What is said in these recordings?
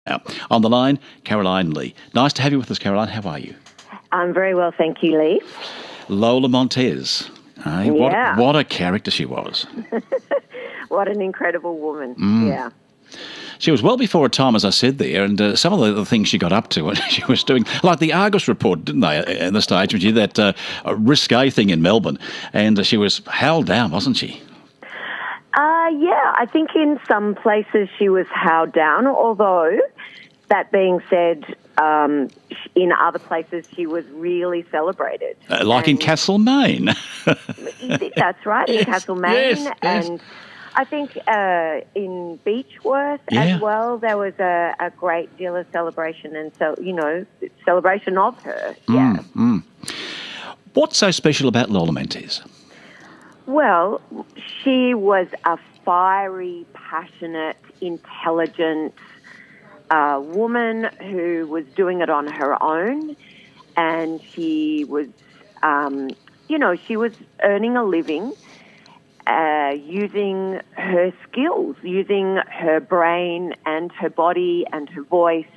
Now, on the line, Caroline Leigh. Nice to have you with us, Caroline. How are you? I'm very well, thank you, Leigh. Lola Montez. Yeah. What a character she was. What an incredible woman. Yeah. She was well before her time, as I said there, and some of the things she got up to when she was doing, like the Argus report, didn't they, in the stage, when she did that risque thing in Melbourne, and she was howled down, wasn't she? Yeah, I think in some places she was howled down, although, that being said, in other places she was really celebrated. In Castlemaine. That's right, in Castlemaine. Yes. And I think in Beechworth as well, there was a great deal of celebration and celebration of her. Yeah. What's so special about Lola Montez? Well, she was a fiery, passionate, intelligent woman who was doing it on her own, and she was, she was earning a living using her skills, using her brain and her body and her voice,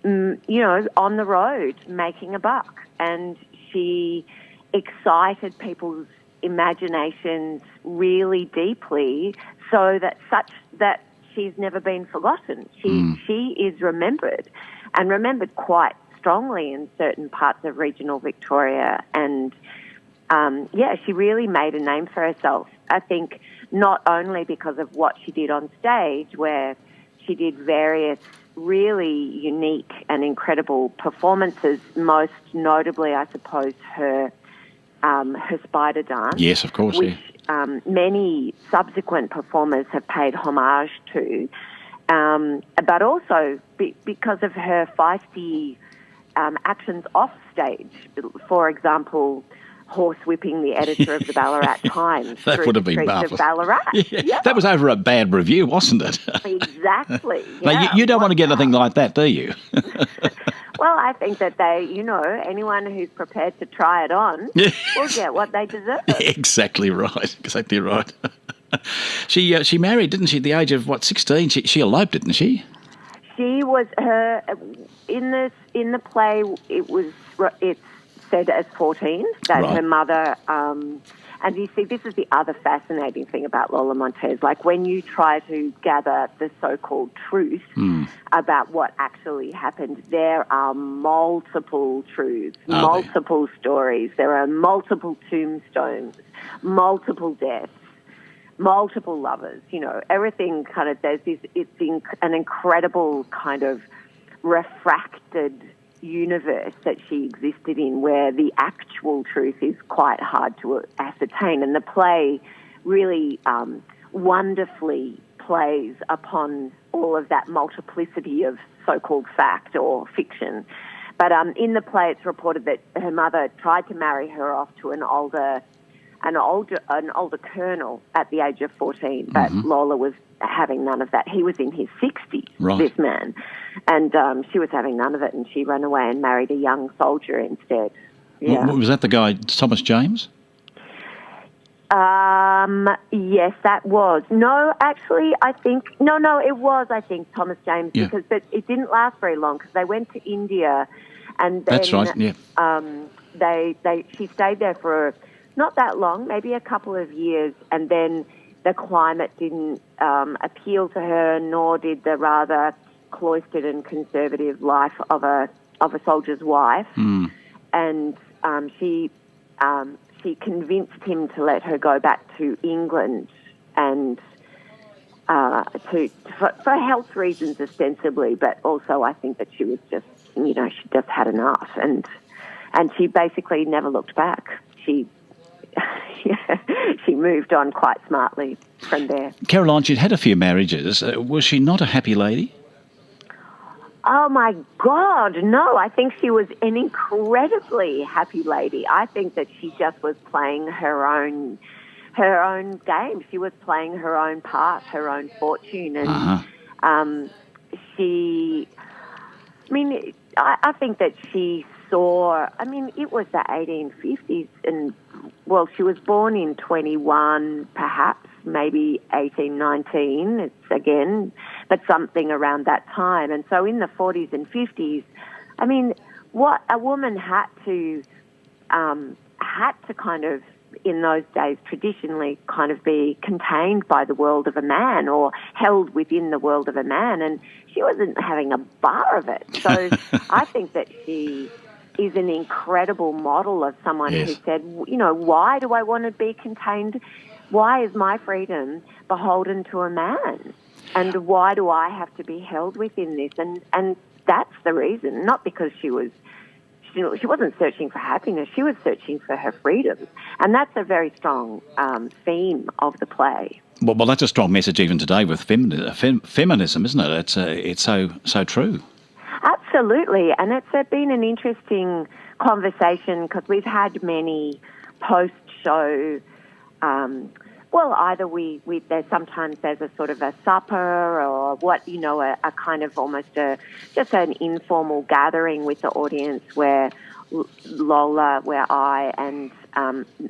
on the road, making a buck. And she excited people's imaginations really deeply, so that she's never been forgotten. She is remembered, and remembered quite strongly in certain parts of regional Victoria. And she really made a name for herself. I think not only because of what she did on stage, where she did various really unique and incredible performances, most notably, I suppose, her spider dance. Yes, of course, which many subsequent performers have paid homage to, but also because of her feisty actions off stage. For example, horsewhipping the editor of the Ballarat Times that through would have the been streets marvellous. of Ballarat. Yeah. That was over a bad review, wasn't it? Exactly. Now, you don't want to get anything like that, do you? Well, I think that anyone who's prepared to try it on will get what they deserve. Exactly right. She married, didn't she, at the age of, 16? She eloped, didn't she? She was in the play. It's said as 14 that her mother. And you see, this is the other fascinating thing about Lola Montez. Like, when you try to gather the so-called truth about what actually happened, there are multiple truths, multiple stories. There are multiple tombstones, multiple deaths, multiple lovers. Everything kind of, there's this, an incredible kind of refracted universe that she existed in, where the actual truth is quite hard to ascertain. And the play really wonderfully plays upon all of that multiplicity of so-called fact or fiction. But in the play, it's reported that her mother tried to marry her off to an older colonel at the age of 14, but Lola was having none of that. He was in his 60s, this man, and she was having none of it, and she ran away and married a young soldier instead. Yeah. Was that the guy, Thomas James? Yes, that was. No, actually, it was, Thomas James, but it didn't last very long, because they went to India, and then, that's right, yeah. She stayed there for not that long, maybe a couple of years, and then the climate didn't appeal to her, nor did the rather cloistered and conservative life of a soldier's wife. And she convinced him to let her go back to England, and for health reasons ostensibly, but also I think that she was just, she just had enough, and she basically never looked back. She moved on quite smartly from there. Caroline, she'd had a few marriages. Was she not a happy lady? Oh, my God, no. I think she was an incredibly happy lady. I think that she just was playing her own game. She was playing her own part, her own fortune. And I think that she saw, it was the 1850s, and, she was born in 21, perhaps, maybe 18, 19. It's, again, but something around that time. And so in the 40s and 50s, I mean, what a woman had to kind of, in those days, traditionally kind of be contained by the world of a man or held within the world of a man, and she wasn't having a bar of it. So I think that she is an incredible model of someone who said, you know, why do I want to be contained? Why is my freedom beholden to a man? And why do I have to be held within this? And that's the reason, not because she wasn't searching for happiness, she was searching for her freedom. And that's a very strong theme of the play. Well, that's a strong message even today with feminism, isn't it? It's so true. Absolutely. And it's been an interesting conversation because we've had many post-show, either there's a sort of a supper or a kind of almost just an informal gathering with the audience where Lola, where I and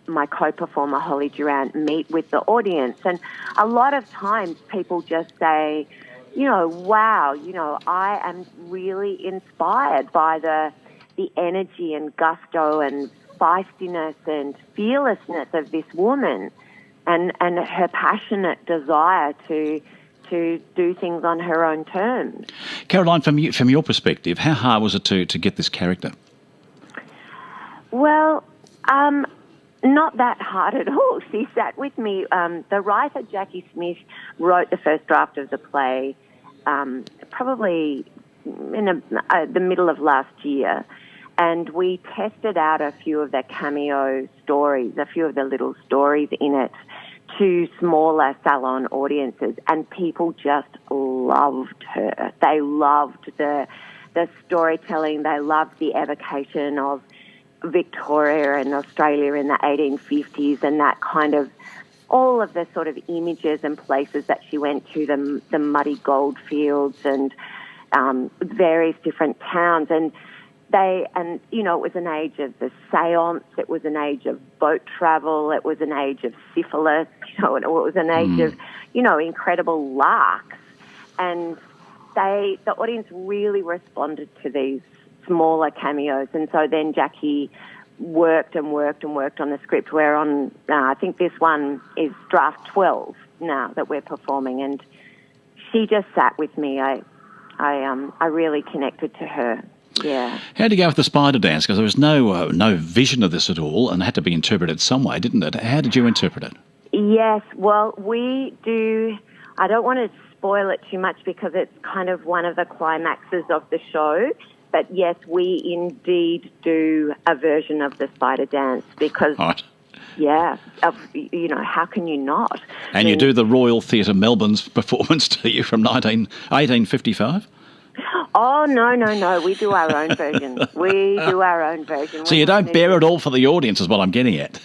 my co-performer Holly Durant meet with the audience. And a lot of times people just say, wow, I am really inspired by the energy and gusto and feistiness and fearlessness of this woman and her passionate desire to do things on her own terms. Caroline, from your perspective, how hard was it to get this character? Well, not that hard at all. She sat with me. The writer, Jackie Smith, wrote the first draft of the play probably in the middle of last year, and we tested out a few of the cameo stories, a few of the little stories in it, to smaller salon audiences, and people just loved her. They loved the storytelling. They loved the evocation of Victoria and Australia in the 1850s and that kind of all of the sort of images and places that she went to, the muddy gold fields and various different towns. And it was an age of the seance, it was an age of boat travel, it was an age of syphilis, and it was an age of, incredible larks. And the audience really responded to these smaller cameos. And so then Jackie worked on the script. We're on, I think this one is draft 12 now that we're performing. And she just sat with me. I really connected to her. Yeah. How did you go with the spider dance? Because there was no vision of this at all and had to be interpreted some way, didn't it? How did you interpret it? Yes, well, we do. I don't want to spoil it too much because it's kind of one of the climaxes of the show. But yes, we indeed do a version of the spider dance because, right. Yeah, how can you not? And you do the Royal Theatre Melbourne's performance, do you, from 1855? Oh, no. We do our own version. So you don't bear it all for the audience is what I'm getting at.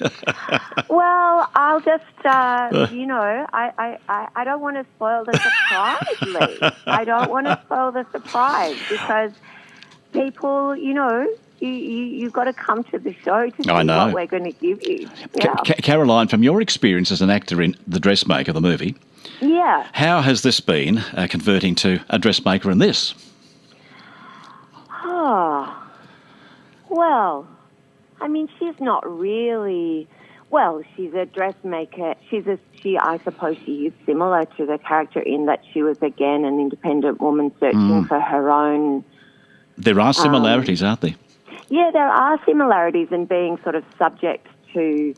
Well, I'll just, I don't want to spoil the surprise, Leigh. I don't want to spoil the surprise because people, you've got to come to the show to see what we're going to give you. Yeah. Caroline, from your experience as an actor in The Dressmaker, the movie, yeah, how has this been converting to a dressmaker in this? Oh, well, I mean, she's not really. Well, she's a dressmaker. I suppose she is similar to the character in that she was again an independent woman searching for her own. There are similarities, aren't there? Yeah, there are similarities in being sort of subject to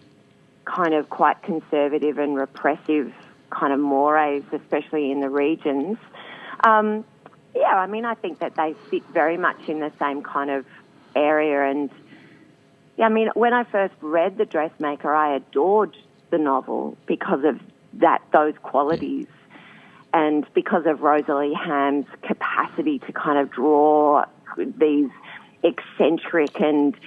kind of quite conservative and repressive kind of mores, especially in the regions. Yeah, I mean, I think that they fit very much in the same kind of area. And, yeah, I mean, when I first read The Dressmaker, I adored the novel because of those qualities and because of Rosalie Hamm's capacity to kind of draw these eccentric and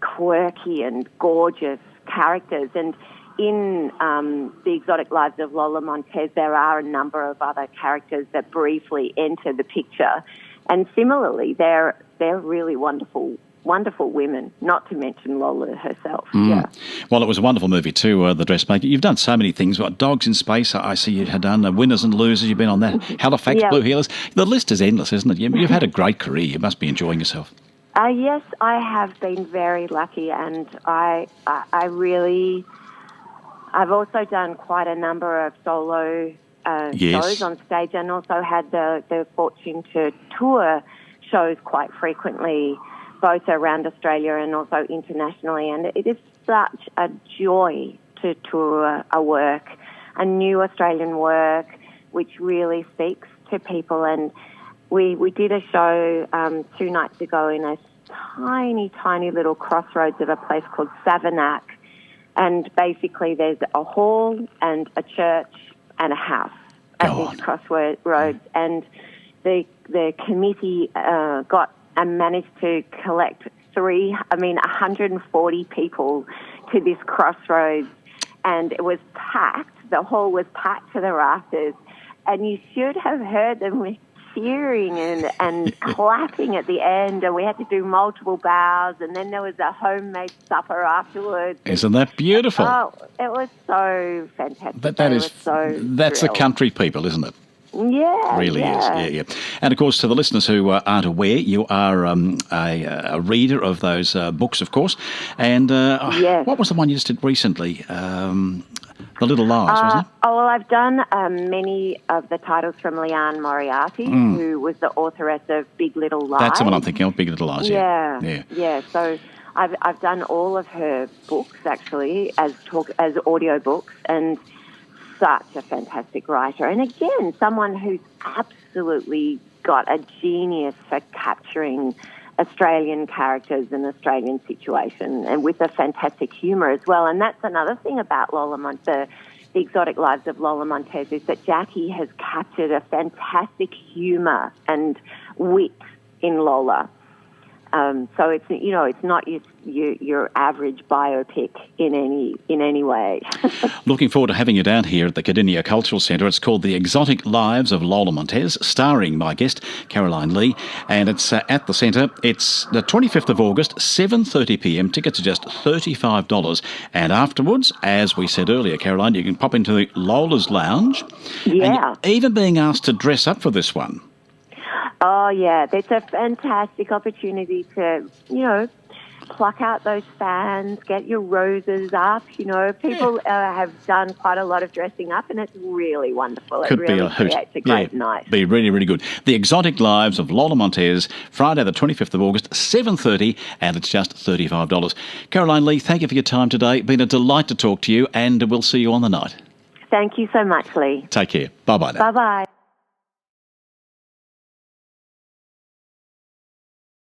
quirky and gorgeous characters. And in The Exotic Lives of Lola Montez, there are a number of other characters that briefly enter the picture. And similarly, they're really wonderful wonderful women, not to mention Lola herself. Yeah. Well, it was a wonderful movie too, The Dressmaker. You've done so many things. What, Dogs in Space, I see you had done. Winners and Losers, you've been on that. Halifax, Blue Heelers. The list is endless, isn't it? You've had a great career. You must be enjoying yourself. Yes, I have been very lucky, and I really... I've also done quite a number of solo shows on stage, and also had the fortune to tour shows quite frequently, both around Australia and also internationally. And it is such a joy to tour a new Australian work, which really speaks to people. And we did a show 2 nights ago in a tiny, tiny little crossroads of a place called Savanac. And basically there's a hall and a church and a house at this crossroads. And the committee got and managed to collect 140 people to this crossroads. And it was packed. The hall was packed to the rafters. And you should have heard them cheering and clapping at the end, and we had to do multiple bows, and then there was a homemade supper afterwards. Isn't that beautiful? Oh, it was so fantastic. That's the country people, isn't it? Yeah, really is. Yeah. And of course, to the listeners who aren't aware, you are a reader of those books, of course. And what was the one you just did recently? The Little Lies, wasn't it? Oh, well, I've done many of the titles from Leigh Moriarty, who was the authoress of Big Little Lies. That's the one I'm thinking of, Big Little Lies, Yeah. So I've done all of her books, actually, as audio books, and such a fantastic writer. And again, someone who's absolutely got a genius for capturing Australian characters and Australian situation, and with a fantastic humour as well. And that's another thing about Lola Montez, the Exotic Lives of Lola Montez, is that Jackie has captured a fantastic humour and wit in Lola. So it's not your average biopic in any way. Looking forward to having you down here at the Cardinia Cultural Centre. It's called The Exotic Lives of Lola Montez, starring my guest Caroline Leigh, and it's at the centre. It's the 25th of August, 7:30pm. Tickets are just $35, and afterwards, as we said earlier, Caroline, you can pop into the Lola's Lounge. Yeah, and even being asked to dress up for this one. Oh, yeah. It's a fantastic opportunity to, pluck out those fans, get your roses up. People have done quite a lot of dressing up, and it's really wonderful. Could it really be a hoot. creates a great night. Be really, really good. The Exotic Lives of Lola Montez, Friday the 25th of August, 7:30, and it's just $35. Caroline Leigh, thank you for your time today. Been a delight to talk to you, and we'll see you on the night. Thank you so much, Leigh. Take care. Bye-bye now. Bye-bye.